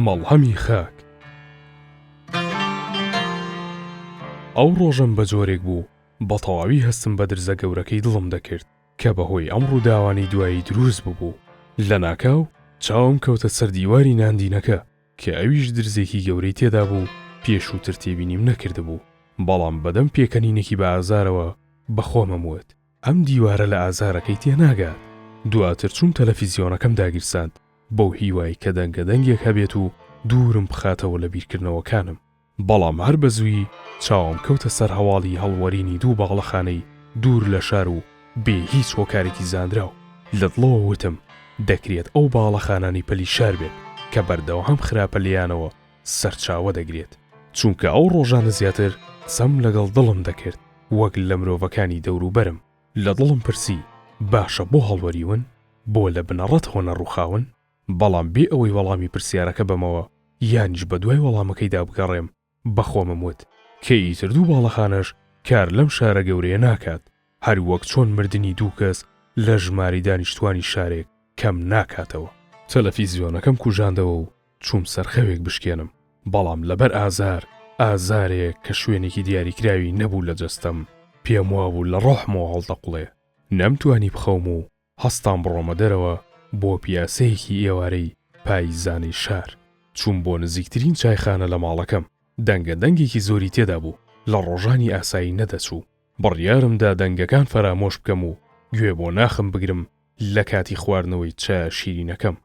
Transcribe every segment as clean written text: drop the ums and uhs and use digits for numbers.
مەڵهەمی خاک. ئەو ڕۆژەم بە جۆرێک بوو بە تەواوی هەستم بە درزە گەورەکەی دڵم دەکرد کە بەهۆی ئەم ڕووداوانی دوایی دروست ببوو. لە ناکاو چاوم کەوتە سەر دیواری ناندینەکە کە ئەویش درزێکی گەورەی تێدا بوو، پێشووتر تێبینیم نەکرده بوو. بەڵام بەدەم پێکەنینێکی بە ئازارەوە بەخۆمم وت ئەم دیوارە لە ئازارەکەی تێناگات. دواتر چوم تەلەڤیزیۆنەکەم داگیرساند بەو هیوای کە دەنگەدەنگێک هەبێت و دوورم بخاتەوە لە بیرکردنەوەکانم. بەڵام هەر بەزووی چاوم کەوتە سەر هەواڵی هەڵوەرینی دوو باڵەخانەی دوور لە شار و بێ هیچ هۆکارێکی زانراو. لە دڵەوە وتم دەکرێت ئەو باڵەخانانی پەلی شار بێت کە بەردەوام خراپە لیانەوە سەرچاوە دەگرێت، چونکە ئەو ڕۆژانە زیاتر سەم لەگەڵ دڵم دەکرد وەک لە مرۆڤەکانی دەوروبەرم. لە دڵم پرسی باشە بۆ هەڵوەریون، بۆ لە بنەڕەت هۆنە ڕووخاون؟ بەڵام بێ ئەوەی وەڵامی پرسیارەکە بەمەوە یانیش بە دوای وەڵامەکەیدا بگەڕێم بەخۆمم وت کە ئیتر دوو باڵەخانەش کار لەم شارە گەورەیە ناکات، هەر وەک چۆن مردنی دوو کەس لە ژماری دانیشتوانی شارێک کەم ناکاتەوە. تەلەڤیزیۆنەکەم کوژاندەوە و چووم سەرخەوێک بشکێنم، بەڵام لەبەر ئازارێک کە شوێنێکی دیاریکراوی نەبوو لە جەستەم پێم وابوو لە ڕۆحمەوە هەڵدەقوڵێ. نەمتوانی بخەوم و هەستان بڕۆمە دەرەوە بۆ پیاسەیەکی ئێوارەی پاییزانەی شار. چووم بۆ نزیکترین چایخانە لە ماڵەکەم. دەنگەدەنگێکی زۆری تێدا بوو، لە ڕۆژانی ئاسایی نەدەچوو. بڕیارمدا دەنگەکان فەرامۆش بکەم و گوێ بۆ ناخم بگرم لە کاتی خواردنەوەی چای شیرینەکەم.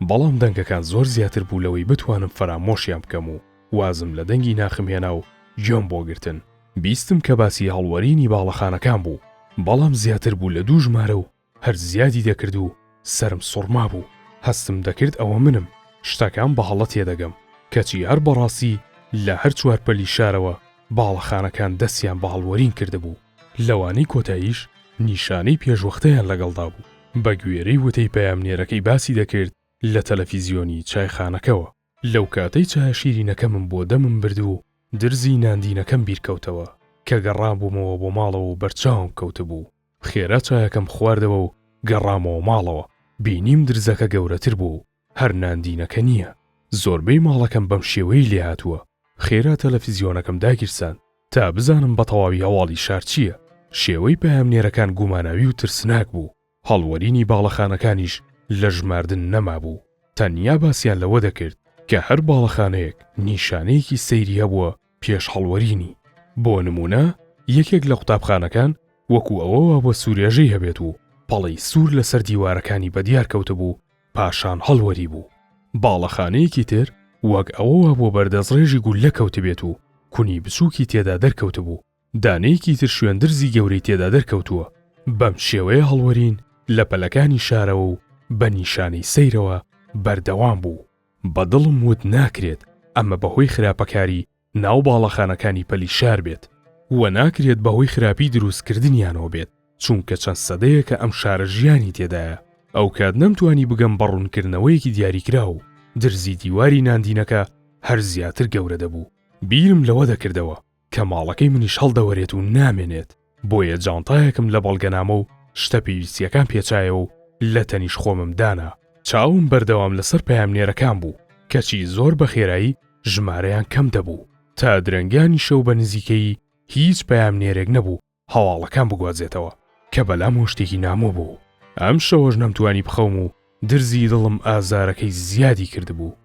بەڵام دەنگەکان زۆر زیاتر بوو لەوەی بتوانم فەرامۆشیان بکەم و وازم لە دەنگی ناخم هێنا و گوێم بۆ گرتن. بیستم کە باسی هەڵوەرینی باڵەخانەکان بوو، بەڵام زیاتر بوو لە دوو ژمارە و هەر زیادی دەکرد و سرم سوڕما بوو. هەستم دەکرد ئەوە منم شتەکان بە هەڵە تێدەگەم، کەچی هەر بەڕاستی لە هەر چوار پەلی شارەوە باڵەخانەکان دەستیان بە هەڵوەرین کردبوو. لەوانەی کۆتاییش نیشانەی پێشوەختەیان لەگەڵدا بوو. بە گوێرەی وتەی پەیامنێرەکەی باسی دەکرد لە تەلەڤیزیۆنی چایخانەکەوە. لەو کاتەی چای شیرینەکەمم بۆ دەمم برد و درزی ناندینەکەم بیرکەوتەوە کە گەڕام بوومەوە بۆ ماڵەوە و بەرچاوم کەوتبوو. خێرا چایەکەم خواردەوە و گەڕامەوە ماڵەوە. بینیم درزەکە گەورەتر بوو، هەر ناندینەکە نییە. زۆربەی ماڵەکەم بەم شێوەی لێ هاتووە. خێرا تەلەڤیزیۆنەکەم داگیرسان تا بزانم بە تەواوی هەواڵی شار چییە. شێوەی پەیامنێرەکان گوماناوی و ترسناک بوو. هەڵوەرینی باڵەخانەکانیش لە ژماردن نەمابوو. تەنیا باسییان لەوە دەکرد کە هەر باڵەخانەیەک نیشانەیەکی سەیری هەبووە پێش هەڵوەرینی. بۆ نمونە یەکێک لە قوتابخانەکان وەکو ئەوەوە بۆ سوورێژەی هەبێت و پەڵەی سوور لەسەر دیوارەکانی بەدیار کەوتبوو پاشان هەڵوەری بوو. باڵەخانەیەکی تر وەک ئەوەوە بۆ بەردەستڕێژی گولە کەوتبێت و کونی بچووکی تێدا دەرکەوتبوو. دانەیەکی تر شوێن درزی گەورەی تێدا دەرکەوتووە. بەم شێوەیە هەڵوەرین لە پەلەکانی شارەوە و بە نیشانەی سەیرەوە بەردەوام بوو. بەدڵم وت ناکرێت ئەمە بەهۆی خراپەکاری ناو باڵەخانەکانی پەلی شار بێت، وە ناکرێت بەهۆی خراپی دروستکردنیانەوە بێت، چونکە چەند سەدەیە کە ئەم شارە ژیانی تێدایە. ئەو کات نەمتوانی بگەم بەڕوونکردنەوەیەکی دیاریکرا و درزی دیواری ناندینەکە هەر زیاتر گەورە دەبوو. بیرم لەوە دەکردەوە کە ماڵەکەی منیش هەڵدەوەرێت و نامێنێت، بۆیە جانتایەکم لە بەڵگەنامە و شتە پێویستیەکان پێچایە و لە تەنیش خۆمم دانا. چاوم بەردەوام لەسەر پەیامنێرەکان بوو، کەچی زۆر بە خێرایی ژمارەیان کەم دەبوو. تا درەنگانی شەو بە نزیکەی هیچ پەیامنێرێک نەبوو هەواڵەکان بگوازێتەوە کە بەلام شتێکی نامۆ بوو. ئەم شەوەش نەمتوانی بخەوم و درزی دڵم ئازارەکەی زیادی کردبوو.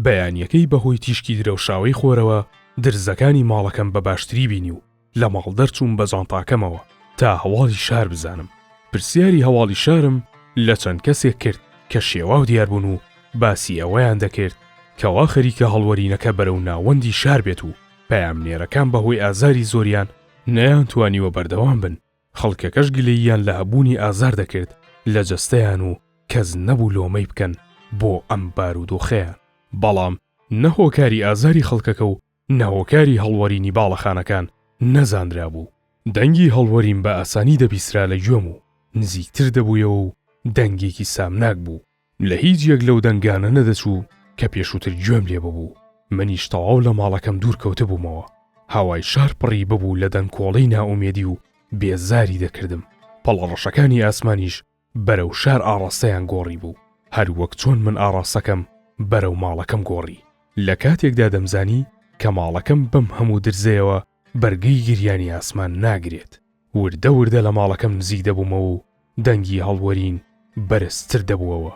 بەیانیەکەی بەهۆی تیشکی درەوشاوی خۆرەوە درزەکانی ماڵەکەم بە باشتری بینی و لە ماڵ دەرچووم بە جانتاکەمەوە تا هەواڵی شار بزانم. پرسیاری هەواڵی شارم لە چەند کەسێک کرد کە شێوا و دیار بوون و باسی ئەوەیان دەکرد کەوا خەریکە هەڵوەرینەکە بەرەو ناوەندی شار بێت و پەیامنێرەکان بەهۆی ئازاری زۆریان نەیانتوانیوە بەردەوام بن. خەڵکەکەش گلەییان لە هەبوونی ئازار دەکرد لە جەستەیان و کەس نەبوو لۆمەی بکەن بۆ ئەم بارودۆخەیان. بەڵام نەهۆکاری ئازاری خەڵکەکە و نەهۆکاری هەڵوەرینی باڵەخانەکان نەزانرا بوو. دەنگی هەڵوەرین بە ئاسانی دەبیسترا لە گوێم و نزیکتر دەبوویەوە و دەنگێکی سامناک بوو. لە هیچ یەک لەو دەنگانە نەدەچوو کە پێشووتر گوێم لێ ببوو. منیش تەواو لە ماڵەکەم دوور کەوتبوومەوە. هاوای شار پڕی ببوو لە دەنگکۆڵەی نائومێدی و بێزاری دەکردم. پەڵەڕەشەکانی ئاسمانیش بەرەو شار ئاڕاستەیان گۆڕی بوو، هەر وەک چۆن من ئاڕاستەکەم بەرەو ماڵەکەم گۆڕی. لە کاتێکدا دەمزانی کە ماڵەکەم بەم هەموو درزەیەوە بەرگەی گریانی ئاسمان ناگرێت. وردە وردە لە ماڵەکەم نزیک دەبوومەوە و دەنگی هەڵوەرین بەرزتر دەبووەوە.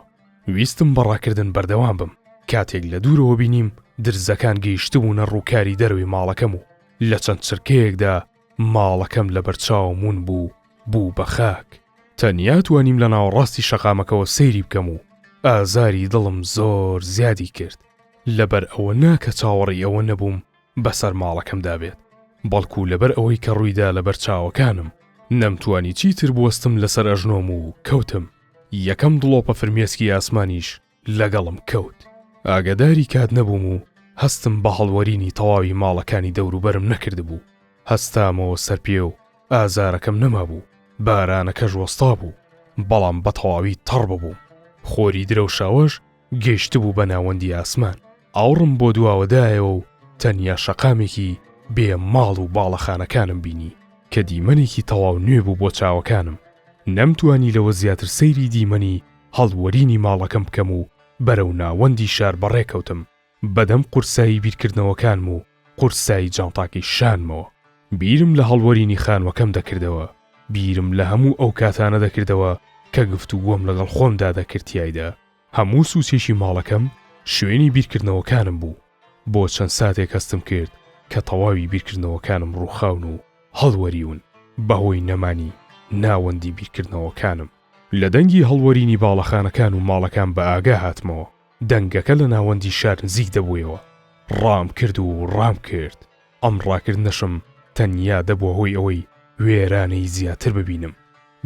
ویستم بەڕاکردن بەردەوام بم. کاتێک لە دوورەوە بینیم درزەکان گەیشتبوونە ڕووکاری دەروی ماڵەکەم و لە چەند چرکەیەکدا ماڵەکەم لە بەرچاومون بوو بە خاک. تەنیا توانیم لە ناوەڕاستی شەقامەکەوە سەیری بکەم و ئازاری دڵم زۆر زیادی کرد. لەبەر ئەوە ناکە چاوەڕی ئەوە نەبووم بەسەر ماڵەکەمدا بێت، بەڵکو لەبەر ئەوەی کە ڕوویدا لەبەر چاوەکانم نەمتوانی چیتر بوەستم لەسەر ئەژنۆم و کەوتم. یەکەم دڵۆپە فرمێسکی ئاسمانیش لەگەڵم کەوت. ئاگاداری کات نەبووم و هەستم بە هەڵوەرینی تەواوی ماڵەکانی دەوروبەرم نەکرد بوو. هەستامەوە سەر پێ و ئازارەکەم نەما بوو. بارانەکەش وەستا بوو، بەڵام بە تەواوی تەڕ ببووم. خۆری درەوشاوەش گەیشتبوو بە ناوەندی ئاسمان. ئاوڕم بۆ دواوەدایەوە و تەنیا شەقامێکی بێ ماڵ و باڵەخانەکانم بینی کە دیمەنێکی تەواو نوێ بوو بۆ چاوەکانم. نەمتوانی لەوە زیاتر سەیری دیمەنی هەڵوەرینی ماڵەکەم بکەم و بەرەو ناوەندی شار بەڕێکەوتم. بەدەم قورسایی بیرکردنەوەکانم و قورسایی جانتاکەی شانمەوە. بیرم لە هەڵوەرینی خانوەکەم دەکردەوە. بیرم لە هەموو ئەو کاتانە دەکردەوە کە گفتوگۆم لەگەڵ خۆمدا دەکردیایدا. هەموو سوچێکی ماڵەکەم شوێنی بیرکردنەوەکانم بوو. بۆ چەند ساتێک هەستم کرد کە تەواوی بیرکردنەوەکانم ڕووخاون و هەڵوەریون بەهۆی نەمانی ناوەندی بیرکردنەوەکانم. لە دەنگی هەڵوەرینی باڵەخانەکان و ماڵەکان بە ئاگا هاتمەوە. دەنگەکە لە ناوەندی شار نزیک دەبوویەوە. ڕام کرد و ڕام کرد. ئەم ڕاکردنەشم تەنیا دەبووە هۆی ئەوەی وێرانەی زیاتر ببینم.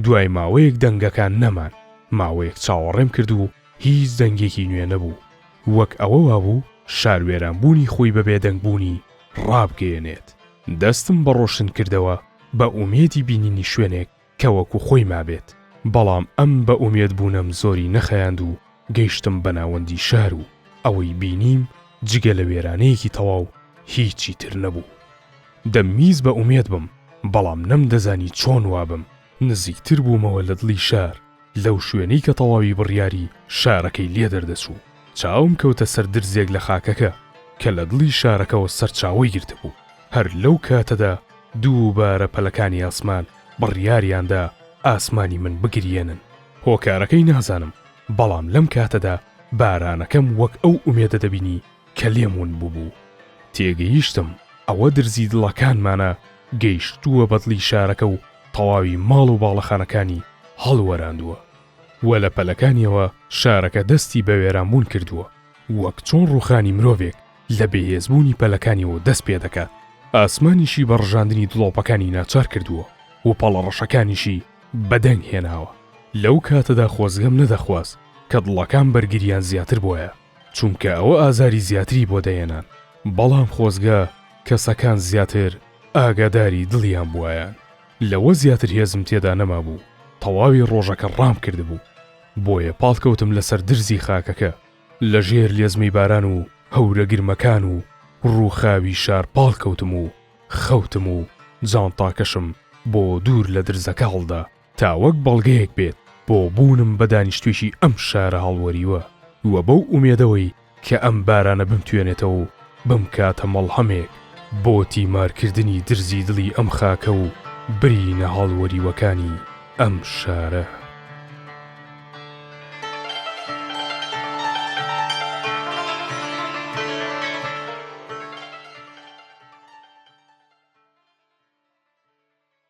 دوای ماوەیەک دەنگەکان نەمان. ماوەیەک چاوەڕێم کرد و هیچ دەنگێکی نوێ نەبوو. وەک ئەوە وابوو شار وێرانبوونی خۆی بەبێ دەنگبوونی ڕابگەیەنێت. دەستم بە ڕۆشن کردەوە بە ئومێدی بینینی شوێنێک کە وەکو خۆی مابێت. بەڵام ئەم بە ئومێد بوونەم زۆری نەخەیاند و گەیشتم بە ناوەندی شار و ئەوەی بینیم جگە لە وێرانەیەکی تەواو هیچی تر نەبوو. دەممیز بە ئومێد بم، بەڵام نەمدەزانی چۆن وابم. نزیکتر بوومەوە لە دڵی شار، لەو شوێنەی کە تەواوی بڕیاری شارەکەی لێ دەردەچوو. چاوم کەوتە سەر درزێک لە خاکەکە کە لە دڵی شارەکەەوە سەرچاوی گرتبوو. هەر لەو کاتەدا دووبارە پەلەکانی ئاسمان بڕیاریاندا ئاسمانی من بگرێنن. هۆکارەکەی نازانم، بەڵام لەم کاتەدا بارانەکەم وەک ئەو ئومێدە دەبینی کە لێمون بوو. تێگەیشتم ئەوە درزی دڵەکانمانە گەیشتووە بەدڵی شارەکە و تەواوی ماڵ و باڵەخانەکانی هەڵوەراندووە. وە لە پەلەکانیەوە شارەکە دەستی بە وێرانبوون کردووە، وەک چۆن ڕووخانی مرۆڤێک لە بەهێزبوونی پەلەکانیەوە دەست پێ دەکات. ئاسمانیشی بە ڕژاندنی دڵۆپەکانی ناچار کردووە و پەڵەڕەشەکانیشی بەدەنگ هێناوە. لەو کاتەدا خۆزگەم نەدەخواست کە دڵەکان بەرگریان زیاتر بۆیە، چونکە ئەوە ئازاری زیاتری بۆ دەهێنان. بەڵام خۆزگە کەسەکان زیاتر ئاگاداری دڵیان بووایان. لەوە زیاتر هێزم تێدا نەما بوو. تەواوی ڕۆژەکە ڕام کردبوو. بۆیە پاڵکەوتم لەسەر درزی خاکەکە، لە ژێر لێزمەی باران و هەورە گرمەکان و ڕووخاوی شار پاڵکەوتم و خەوتم و جانتاکەشم بۆ دوور لە درزەکە هەڵدا تا وەک بەڵگەیەک بێت بۆ بوونم بە دانیشتوێکی ئەم شارە هەڵوەریوە. وە بەو ئومێدەوەی کە ئەم بارانە بمتوێنێتەوە و بم کاتە مەڵهەمێک بۆ تیمارکردنی درزی دڵی ئەم خاکە و برینە هەڵوەریوەکانی ئەم شارە.